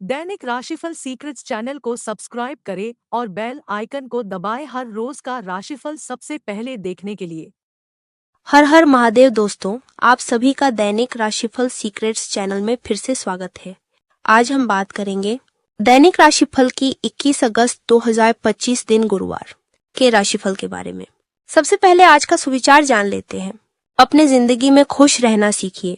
दैनिक राशिफल secrets channel को subscribe करें और बेल आइकन को दबाएं हर रोज का राशिफल सबसे पहले देखने के लिए। हर हर महादेव दोस्तों, आप सभी का दैनिक राशिफल सीक्रेट्स चैनल में फिर से स्वागत है। आज हम बात करेंगे दैनिक राशिफल की 21 अगस्त 2025 दिन गुरुवार के राशिफल के बारे में। सबसे पहले आज का सुविचार जान लेते हैं। अपने जिंदगी में खुश रहना सीखिए,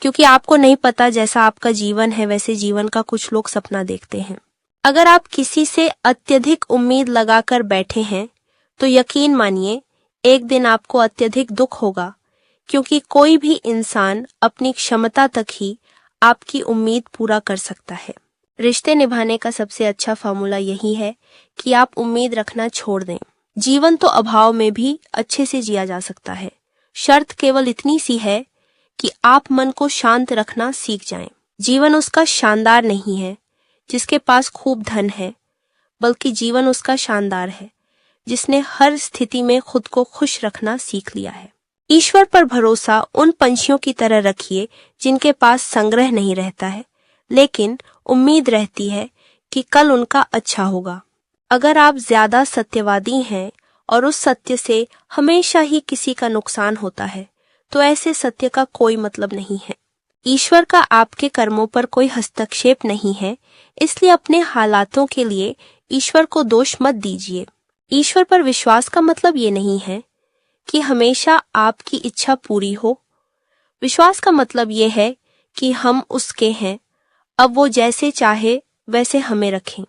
क्योंकि आपको नहीं पता जैसा आपका जीवन है वैसे जीवन का कुछ लोग सपना देखते हैं। अगर आप किसी से अत्यधिक उम्मीद लगाकर बैठे हैं तो यकीन मानिए एक दिन आपको अत्यधिक दुख होगा, क्योंकि कोई भी इंसान अपनी क्षमता तक ही आपकी उम्मीद पूरा कर सकता है। रिश्ते निभाने का सबसे अच्छा फॉर्मूला यही है कि आप उम्मीद रखना छोड़ दें। जीवन तो अभाव में भी अच्छे से जिया जा सकता है। शर्त केवल इतनी सी है कि आप मन को शांत रखना सीख जाएं। जीवन उसका शानदार नहीं है जिसके पास खूब धन है, बल्कि जीवन उसका शानदार है जिसने हर स्थिति में खुद को खुश रखना सीख लिया है। ईश्वर पर भरोसा उन पंछियों की तरह रखिए जिनके पास संग्रह नहीं रहता है, लेकिन उम्मीद रहती है कि कल उनका अच्छा होगा। अगर आप ज्यादा सत्यवादी हैं और उस सत्य से हमेशा ही किसी का नुकसान होता है, तो ऐसे सत्य का कोई मतलब नहीं है। ईश्वर का आपके कर्मों पर कोई हस्तक्षेप नहीं है, इसलिए अपने हालातों के लिए ईश्वर को दोष मत दीजिए। ईश्वर पर विश्वास का मतलब ये नहीं है कि हमेशा आपकी इच्छा पूरी हो। विश्वास का मतलब ये है कि हम उसके हैं, अब वो जैसे चाहे वैसे हमें रखें।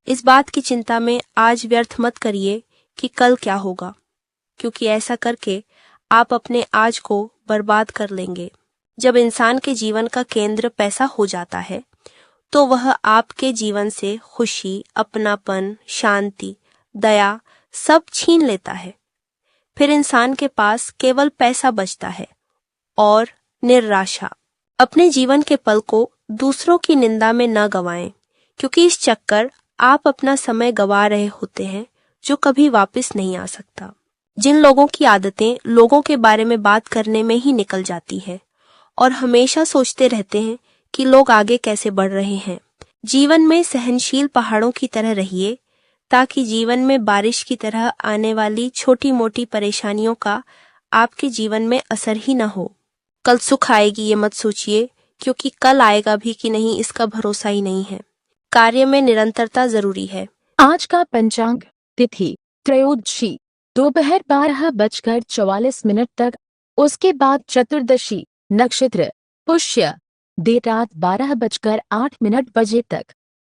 इस बात की चिंता में आज व्यर्थ मत करिए कि कल क्या होगा, क्योंकि ऐसा करके आप अपने आज को बर्बाद कर लेंगे। जब इंसान के जीवन का केंद्र पैसा हो जाता है, तो वह आपके जीवन से खुशी, अपनापन, शांति, दया सब छीन लेता है। फिर इंसान के पास केवल पैसा बचता है और निराशा। अपने जीवन के पल को दूसरों की निंदा में न गंवाएं, क्योंकि इस चक्कर आप अपना समय गंवा रहे होते हैं जो कभी वापस नहीं आ सकता। जिन लोगों की आदतें लोगों के बारे में बात करने में ही निकल जाती है और हमेशा सोचते रहते हैं कि लोग आगे कैसे बढ़ रहे हैं, जीवन में सहनशील पहाड़ों की तरह रहिए, ताकि जीवन में बारिश की तरह आने वाली छोटी मोटी परेशानियों का आपके जीवन में असर ही न हो। कल सुख आएगी ये मत सोचिए, क्योंकि कल आएगा भी कि नहीं इसका भरोसा ही नहीं है। कार्य में निरंतरता जरूरी है। आज का पंचांग तिथि त्रयोदशी दोपहर 12:44 तक, उसके बाद चतुर्दशी नक्षत्र पुष्य देर रात 12:08 तक,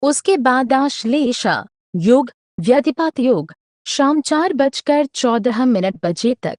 उसके बाद आश्लेषा योग व्यतिपात योग शाम 4:14 तक,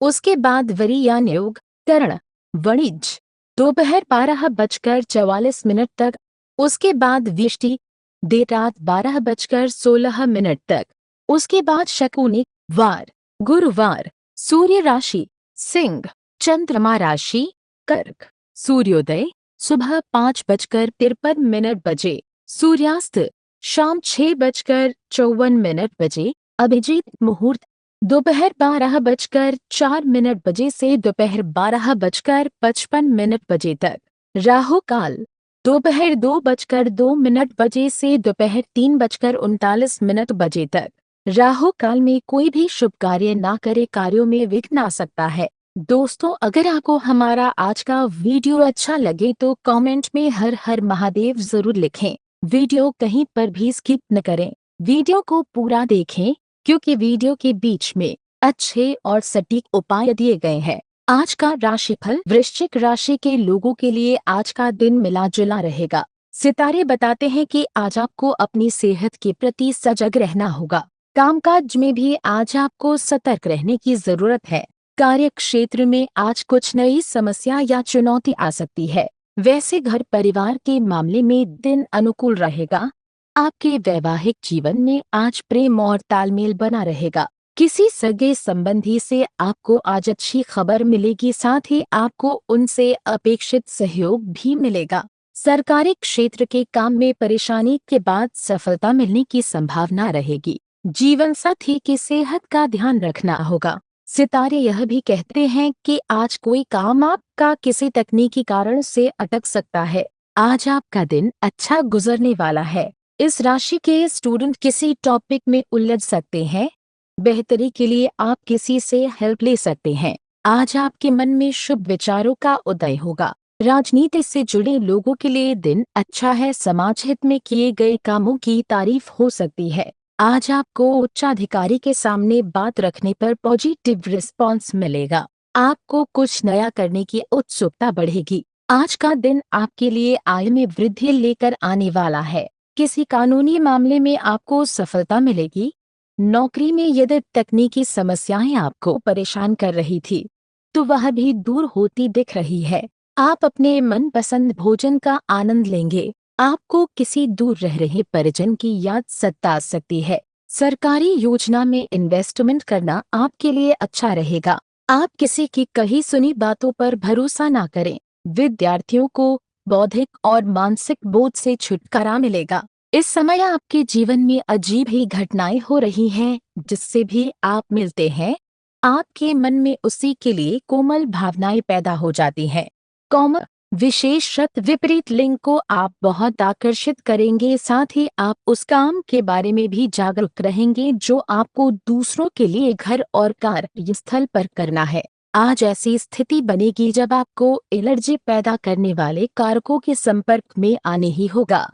उसके बाद वरीयान योग करण वणिज दोपहर 12:44 तक, उसके बाद व्यष्टि देर रात 12:16 तक, उसके बाद शकुनी वार गुरुवार। सूर्य राशि सिंह, चंद्रमा राशि कर्क, सूर्योदय सुबह 5:53 बजे, सूर्यास्त शाम 6:54 अभिजीत मुहूर्त दोपहर 12:04 बजे से दोपहर 12:55 तक, राहु काल दोपहर 2:02 से दोपहर 3:39 तक। राहु काल में कोई भी शुभ कार्य ना करे, कार्यों में विघ्न आ सकता है। दोस्तों, अगर आपको हमारा आज का वीडियो अच्छा लगे तो कमेंट में हर हर महादेव जरूर लिखें। वीडियो कहीं पर भी स्किप न करें, वीडियो को पूरा देखें, क्योंकि वीडियो के बीच में अच्छे और सटीक उपाय दिए गए हैं। आज का राशिफल वृश्चिक राशि के लोगों के लिए आज का दिन मिला जुला रहेगा। सितारे बताते हैं कि आज आपको अपनी सेहत के प्रति सजग रहना होगा। कामकाज में भी आज आपको सतर्क रहने की जरूरत है। कार्य क्षेत्र में आज कुछ नई समस्या या चुनौती आ सकती है। वैसे घर परिवार के मामले में दिन अनुकूल रहेगा। आपके वैवाहिक जीवन में आज प्रेम और तालमेल बना रहेगा। किसी सगे संबंधी से आपको आज अच्छी खबर मिलेगी, साथ ही आपको उनसे अपेक्षित सहयोग भी मिलेगा। सरकारी क्षेत्र के काम में परेशानी के बाद सफलता मिलने की संभावना रहेगी। जीवन साथी की सेहत का ध्यान रखना होगा। सितारे यह भी कहते हैं कि आज कोई काम आपका किसी तकनीकी कारण से अटक सकता है। आज आपका दिन अच्छा गुजरने वाला है। इस राशि के स्टूडेंट किसी टॉपिक में उलझ सकते हैं। बेहतरी के लिए आप किसी से हेल्प ले सकते हैं। आज आपके मन में शुभ विचारों का उदय होगा। राजनीति से जुड़े लोगों के लिए दिन अच्छा है। समाज हित में किए गए कामों की तारीफ हो सकती है। आज आपको उच्चाधिकारी के सामने बात रखने पर पॉजिटिव रिस्पॉन्स मिलेगा। आपको कुछ नया करने की उत्सुकता बढ़ेगी। आज का दिन आपके लिए आय में वृद्धि लेकर आने वाला है। किसी कानूनी मामले में आपको सफलता मिलेगी। नौकरी में यदि तकनीकी समस्याएं आपको परेशान कर रही थी, तो वह भी दूर होती दिख रही है। आप अपने मनपसंद भोजन का आनंद लेंगे। आपको किसी दूर रह रहे परिजन की याद सता सकती है। सरकारी योजना में इन्वेस्टमेंट करना आपके लिए अच्छा रहेगा। आप किसी की कही सुनी बातों पर भरोसा ना करें। विद्यार्थियों को बौद्धिक और मानसिक बोझ से छुटकारा मिलेगा। इस समय आपके जीवन में अजीब ही घटनाएं हो रही हैं, जिससे भी आप मिलते हैं, आपके मन में उसी के लिए कोमल भावनाएं पैदा हो जाती हैं। कॉम विशेष शत विपरीत लिंग को आप बहुत आकर्षित करेंगे। साथ ही आप उस काम के बारे में भी जागरूक रहेंगे जो आपको दूसरों के लिए घर और कार्यस्थल पर करना है। आज ऐसी स्थिति बनेगी जब आपको एलर्जी पैदा करने वाले कारकों के संपर्क में आने ही होगा।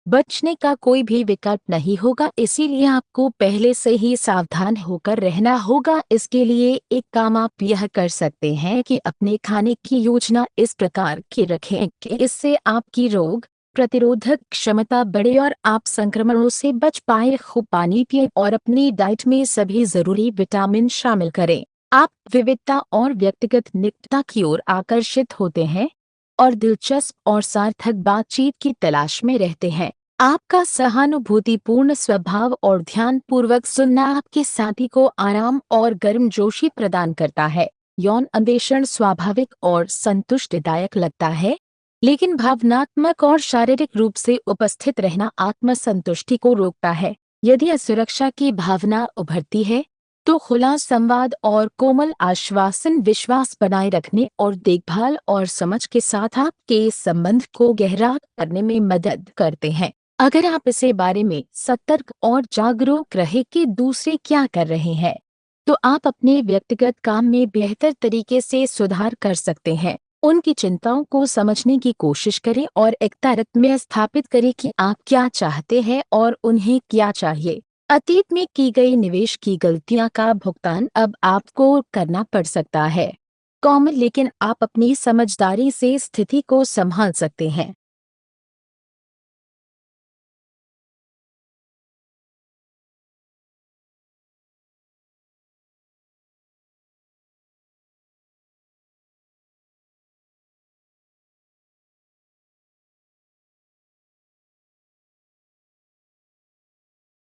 बचने का कोई भी विकल्प नहीं होगा, इसीलिए आपको पहले से ही सावधान होकर रहना होगा। इसके लिए एक काम आप यह कर सकते हैं कि अपने खाने की योजना इस प्रकार की रखें कि इससे आपकी रोग प्रतिरोधक क्षमता बढ़े और आप संक्रमणों से बच पाए। खूब पानी पिए और अपनी डाइट में सभी जरूरी विटामिन शामिल करें। आप विविधता और व्यक्तिगत निकटता की ओर आकर्षित होते हैं और दिलचस्प और सार्थक बातचीत की तलाश में रहते हैं। आपका सहानुभूतिपूर्ण स्वभाव और ध्यानपूर्वक सुनना आपके साथी को आराम और गर्मजोशी प्रदान करता है। यौन अन्वेषण स्वाभाविक और संतुष्टिदायक लगता है, लेकिन भावनात्मक और शारीरिक रूप से उपस्थित रहना आत्मसंतुष्टि को रोकता है। यदि असुरक्षा की भावना उभरती है, तो खुला संवाद और कोमल आश्वासन विश्वास बनाए रखने और देखभाल और समझ के साथ आपके संबंध को गहरा करने में मदद करते हैं। अगर आप इसे बारे में सतर्क और जागरूक रहे कि दूसरे क्या कर रहे हैं, तो आप अपने व्यक्तिगत काम में बेहतर तरीके से सुधार कर सकते हैं। उनकी चिंताओं को समझने की कोशिश करें और एक तर्क में स्थापित करें कि आप क्या चाहते हैं और उन्हें क्या चाहिए। अतीत में की गई निवेश की गलतियां का भुगतान अब आपको करना पड़ सकता है। लेकिन आप अपनी समझदारी से स्थिति को संभाल सकते हैं।